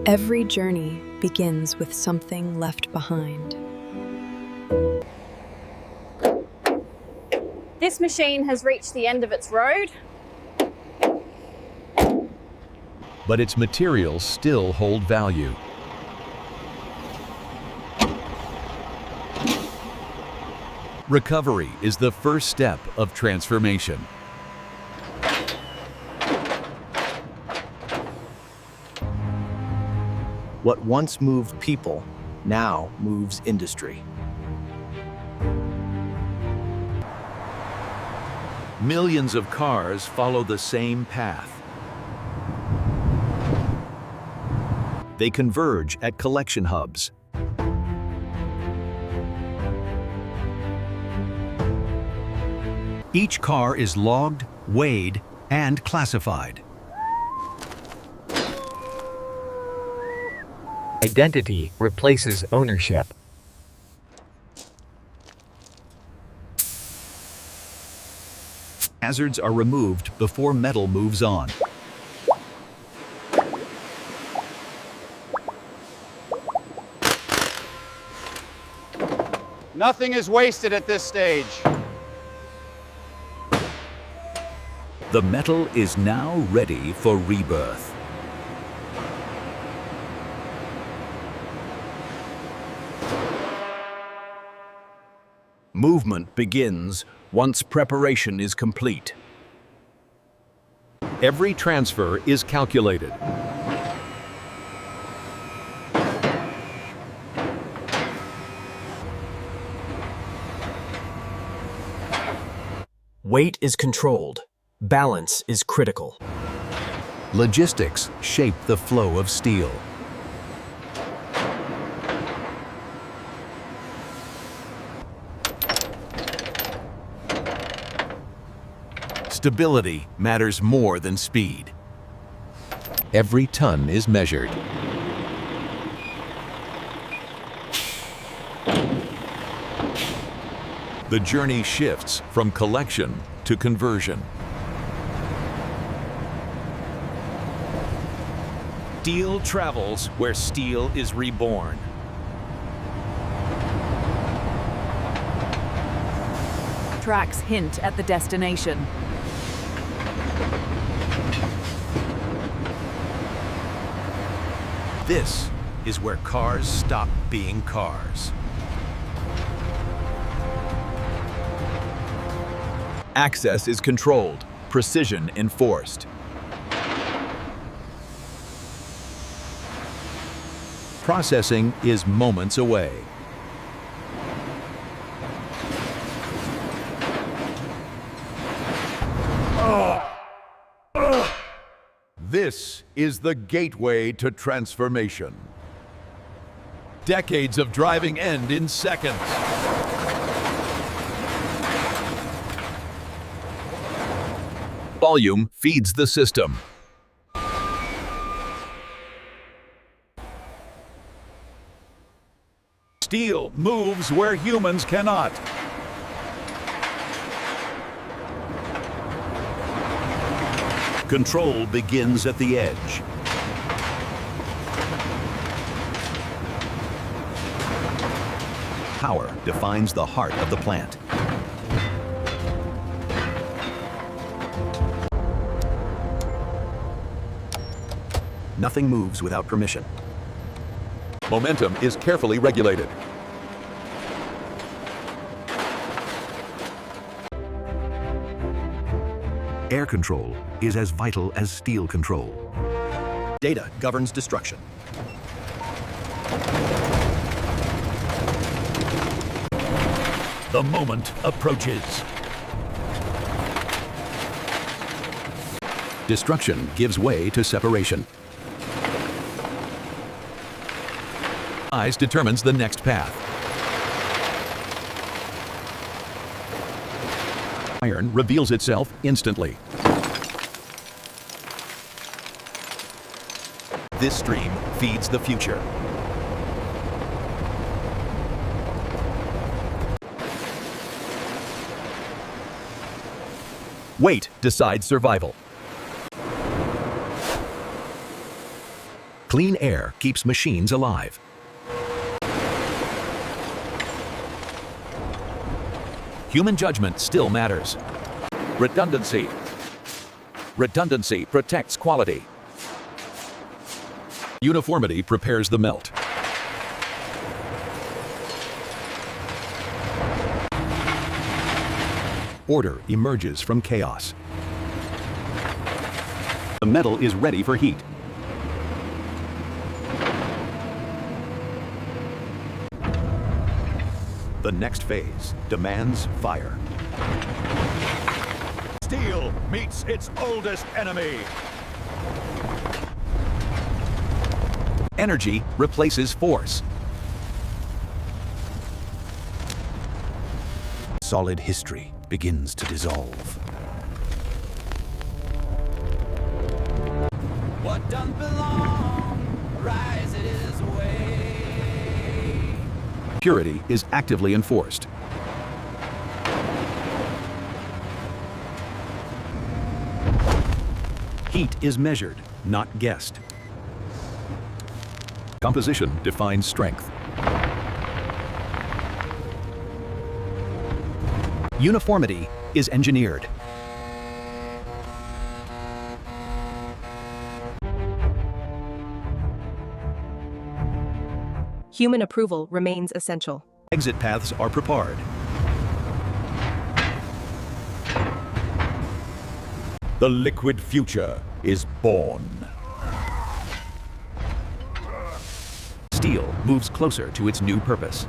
Every journey begins with something left behind. This machine has reached the end of its road. But its materials still hold value. Recovery is the first step of transformation. What once moved people now moves industry. Millions of cars follow the same path. They converge at collection hubs. Each car is logged, weighed, and classified. Identity replaces ownership. Hazards are removed before metal moves on. Nothing is wasted at this stage. The metal is now ready for rebirth. Movement begins once preparation is complete. Every transfer is calculated. Weight is controlled. Balance is critical. Logistics shape the flow of steel. Stability matters more than speed. Every ton is measured. The journey shifts from collection to conversion. Steel travels where steel is reborn. Tracks hint at the destination. This is where cars stop being cars. Access is controlled, precision enforced. Processing is moments away. This is the gateway to transformation. Decades of driving end in seconds. Volume feeds the system. Steel moves where humans cannot. Control begins at the edge. Power defines the heart of the plant. Nothing moves without permission. Momentum is carefully regulated. Air control is as vital as steel control. Data governs destruction. The moment approaches. Destruction gives way to separation. Size determines the next path. Iron reveals itself instantly. This stream feeds the future. Weight decides survival. Clean air keeps machines alive. Human judgment still matters. Redundancy. Redundancy protects quality. Uniformity prepares the melt. Order emerges from chaos. The metal is ready for heat. The next phase demands fire. Steel meets its oldest enemy. Energy replaces force. Solid history begins to dissolve. What doesn't belong, rises away. Purity is actively enforced. Heat is measured, not guessed. Composition defines strength. Uniformity is engineered. Human approval remains essential. Exit paths are prepared. The liquid future is born. Steel moves closer to its new purpose.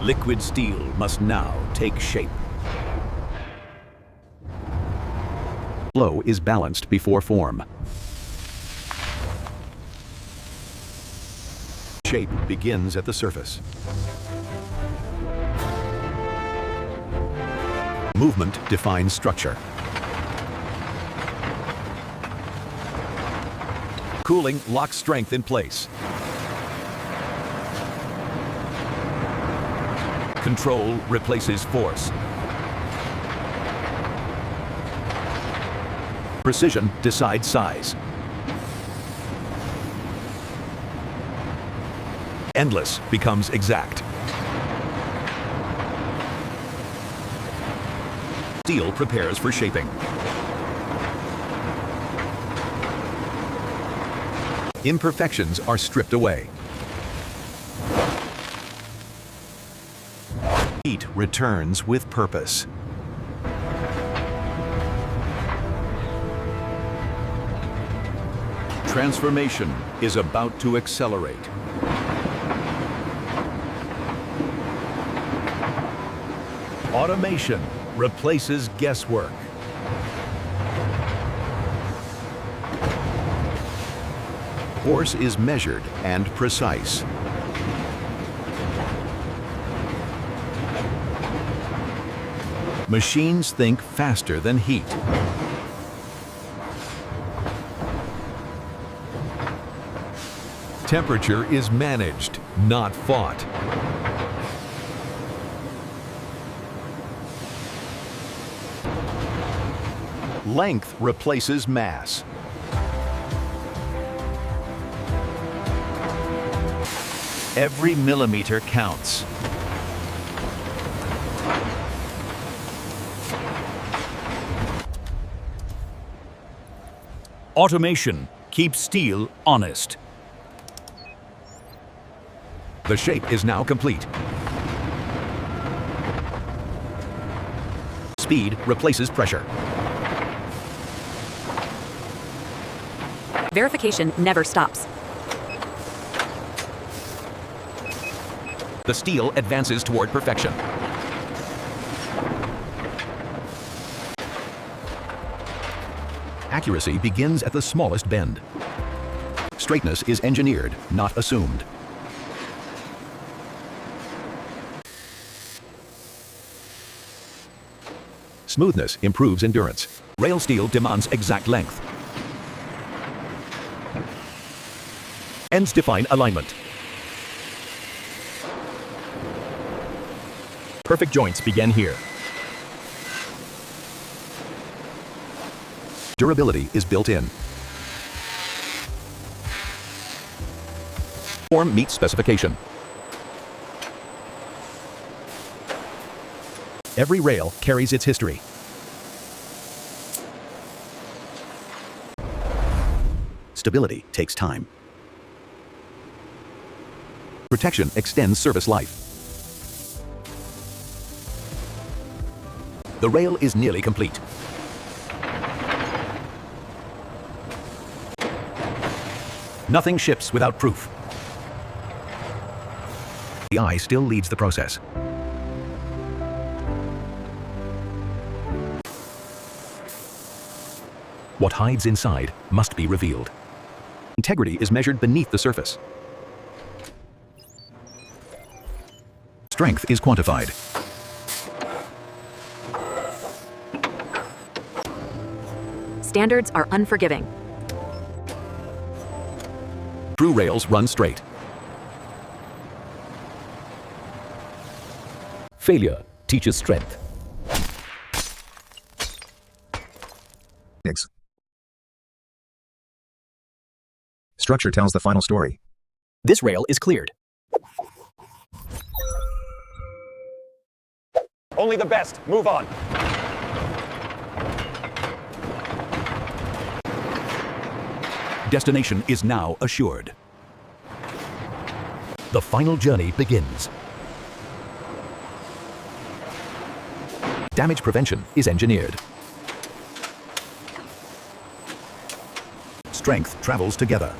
Liquid steel must now take shape. Flow is balanced before form. Shape begins at the surface. Movement defines structure. Cooling locks strength in place. Control replaces force. Precision decides size. Endless becomes exact. Steel prepares for shaping. Imperfections are stripped away. Heat returns with purpose. Transformation is about to accelerate. Automation replaces guesswork. Force is measured and precise. Machines think faster than heat. Temperature is managed, not fought. Length replaces mass. Every millimeter counts. Automation keeps steel honest. The shape is now complete. Speed replaces pressure. Verification never stops. The steel advances toward perfection. Accuracy begins at the smallest bend. Straightness is engineered, not assumed. Smoothness improves endurance. Rail steel demands exact length. Ends define alignment. Perfect joints begin here. Durability is built in. Form meets specification. Every rail carries its history. Stability takes time. Protection extends service life. The rail is nearly complete. Nothing ships without proof. The eye still leads the process. What hides inside must be revealed. Integrity is measured beneath the surface. Strength is quantified. Standards are unforgiving. True rails run straight. Failure teaches strength. Structure tells the final story. This rail is cleared. Only the best. Move on. Destination is now assured. The final journey begins. Damage prevention is engineered. Strength travels together.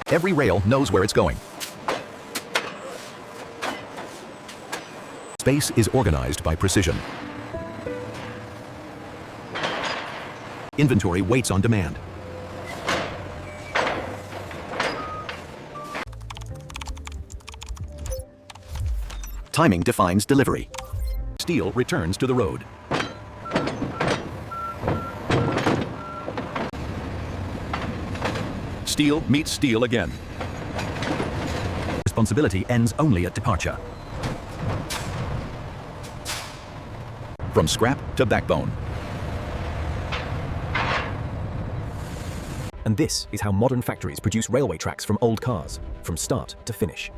Every rail knows where it's going. Space is organized by precision. Inventory waits on demand. Timing defines delivery. Steel returns to the road. Steel meets steel again. Responsibility ends only at departure. From scrap to backbone. And this is how modern factories produce railway tracks from old cars, from start to finish.